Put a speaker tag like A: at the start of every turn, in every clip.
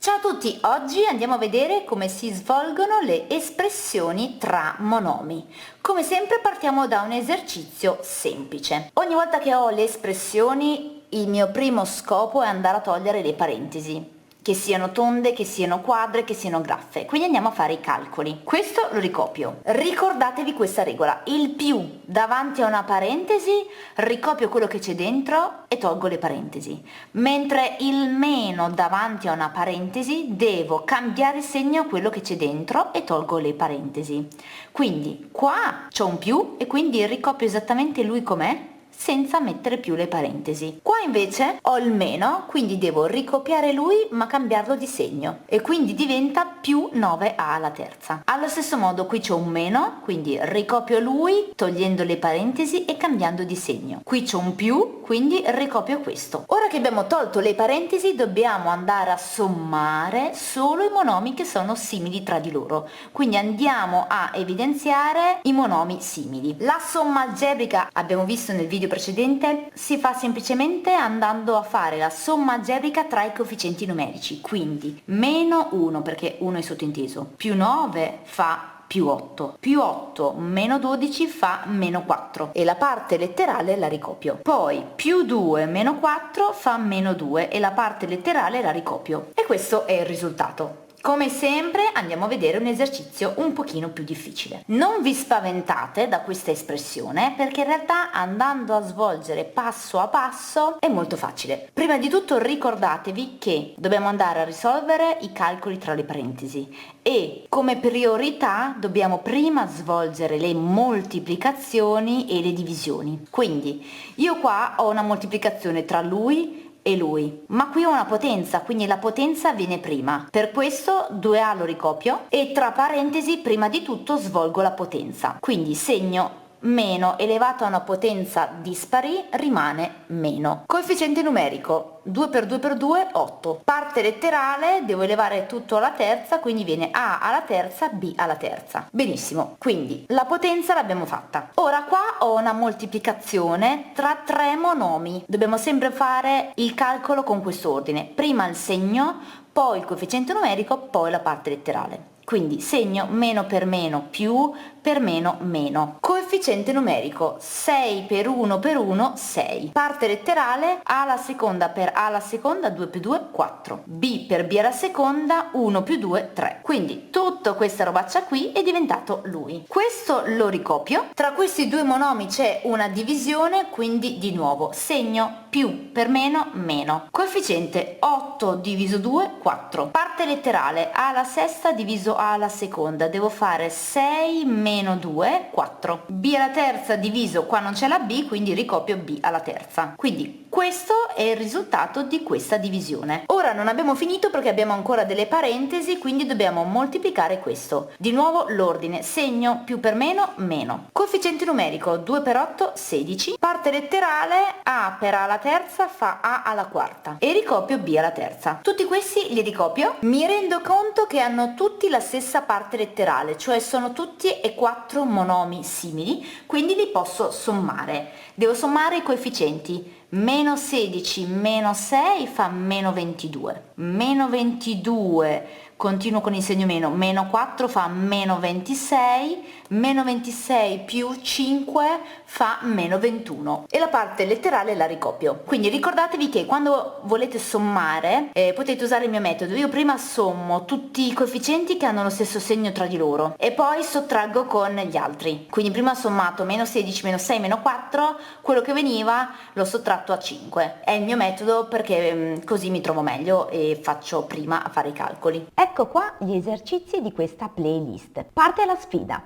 A: Ciao a tutti, oggi andiamo a vedere come si svolgono le espressioni tra monomi. Come sempre partiamo da un esercizio semplice. Ogni volta che ho le espressioni, il mio primo scopo è andare a togliere le parentesi, che siano tonde, che siano quadre, che siano graffe. Quindi andiamo a fare i calcoli. Questo lo ricopio. Ricordatevi questa regola: il più davanti a una parentesi ricopio quello che c'è dentro e tolgo le parentesi, mentre il meno davanti a una parentesi devo cambiare segno a quello che c'è dentro e tolgo le parentesi. Quindi qua c'ho un più e quindi ricopio esattamente lui com'è, senza mettere più le parentesi. Qua invece ho il meno, quindi devo ricopiare lui ma cambiarlo di segno e quindi diventa più 9a alla terza. Allo stesso modo qui c'ho un meno, quindi ricopio lui togliendo le parentesi e cambiando di segno. Qui c'ho un più, quindi ricopio questo. Ora che abbiamo tolto le parentesi dobbiamo andare a sommare solo i monomi che sono simili tra di loro, quindi andiamo a evidenziare i monomi simili. La somma algebrica, abbiamo visto nel video precedente, si fa semplicemente andando a fare la somma algebrica tra i coefficienti numerici, quindi meno 1 perché 1 è sottinteso, più 9 fa più 8, più 8 meno 12 fa meno 4 e la parte letterale la ricopio. Poi più 2 meno 4 fa meno 2 e la parte letterale la ricopio. E questo è il risultato. Come sempre andiamo a vedere un esercizio un pochino più difficile. Non vi spaventate da questa espressione perché in realtà andando a svolgere passo a passo è molto facile. Prima di tutto ricordatevi che dobbiamo andare a risolvere i calcoli tra le parentesi e come priorità dobbiamo prima svolgere le moltiplicazioni e le divisioni. Quindi io qua ho una moltiplicazione tra lui e lui, ma qui ho una potenza, quindi la potenza viene prima, per questo 2a lo ricopio e tra parentesi prima di tutto svolgo la potenza, quindi segno meno elevato a una potenza dispari rimane meno. Coefficiente numerico 2 per 2 per 2 8. Parte letterale devo elevare tutto alla terza, quindi viene a alla terza, b alla terza. Benissimo, quindi la potenza l'abbiamo fatta. Ora qua ho una moltiplicazione tra tre monomi. Dobbiamo sempre fare il calcolo con questo ordine: prima il segno, poi il coefficiente numerico, poi la parte letterale. Quindi segno meno per meno più per meno meno. Coefficiente numerico 6 per 1 per 1 6. Parte letterale a alla seconda per a alla seconda 2 più 2 4. B per b alla seconda 1 più 2 3. Quindi tutta questa robaccia qui è diventato lui. Questo lo ricopio. Tra questi due monomi c'è una divisione, quindi di nuovo segno più per meno meno. Coefficiente 8 diviso 2 4. Parte letterale a alla sesta diviso a alla seconda, devo fare 6 meno 2 4. B alla terza diviso, qua non c'è la b, quindi ricopio b alla terza. Quindi questo è il risultato di questa divisione. Ora non abbiamo finito perché abbiamo ancora delle parentesi, quindi dobbiamo moltiplicare questo. Di nuovo l'ordine: segno più per meno meno. Coefficiente numerico 2 per 8 16. Parte letterale a per a alla terza fa a alla quarta e ricopio b alla terza. Tutti questi li ricopio. Mi rendo conto che hanno tutti la stessa parte letterale, cioè sono tutti e quattro monomi simili, quindi li posso sommare. Devo sommare i coefficienti. Meno 16 meno 6 fa meno 22. Meno 22, continuo con il segno meno, meno 4 fa meno 26, meno 26 più 5 fa meno 21 e la parte letterale la ricopio. Quindi ricordatevi che quando volete sommare potete usare il mio metodo. Io prima sommo tutti i coefficienti che hanno lo stesso segno tra di loro e poi sottraggo con gli altri. Quindi prima ho sommato meno 16 meno 6 meno 4, quello che veniva l'ho sottratto a 5. È il mio metodo perché così mi trovo meglio e faccio prima a fare i calcoli.
B: Ecco qua gli esercizi di questa playlist. Parte la sfida.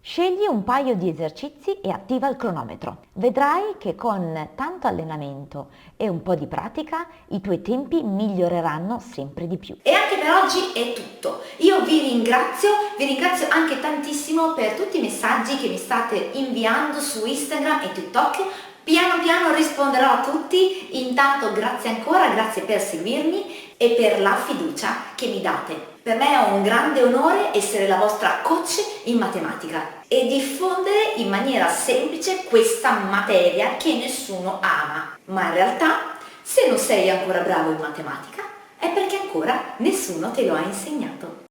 B: Scegli un paio di esercizi e attiva il cronometro. Vedrai che con tanto allenamento e un po' di pratica i tuoi tempi miglioreranno sempre di più.
A: E anche per oggi è tutto. Io vi ringrazio anche tantissimo per tutti i messaggi che mi state inviando su Instagram e TikTok. Piano piano risponderò a tutti. Intanto grazie ancora, grazie per seguirmi e per la fiducia che mi date. Per me è un grande onore essere la vostra coach in matematica e diffondere in maniera semplice questa materia che nessuno ama. Ma in realtà, se non sei ancora bravo in matematica, È perché ancora nessuno te lo ha insegnato.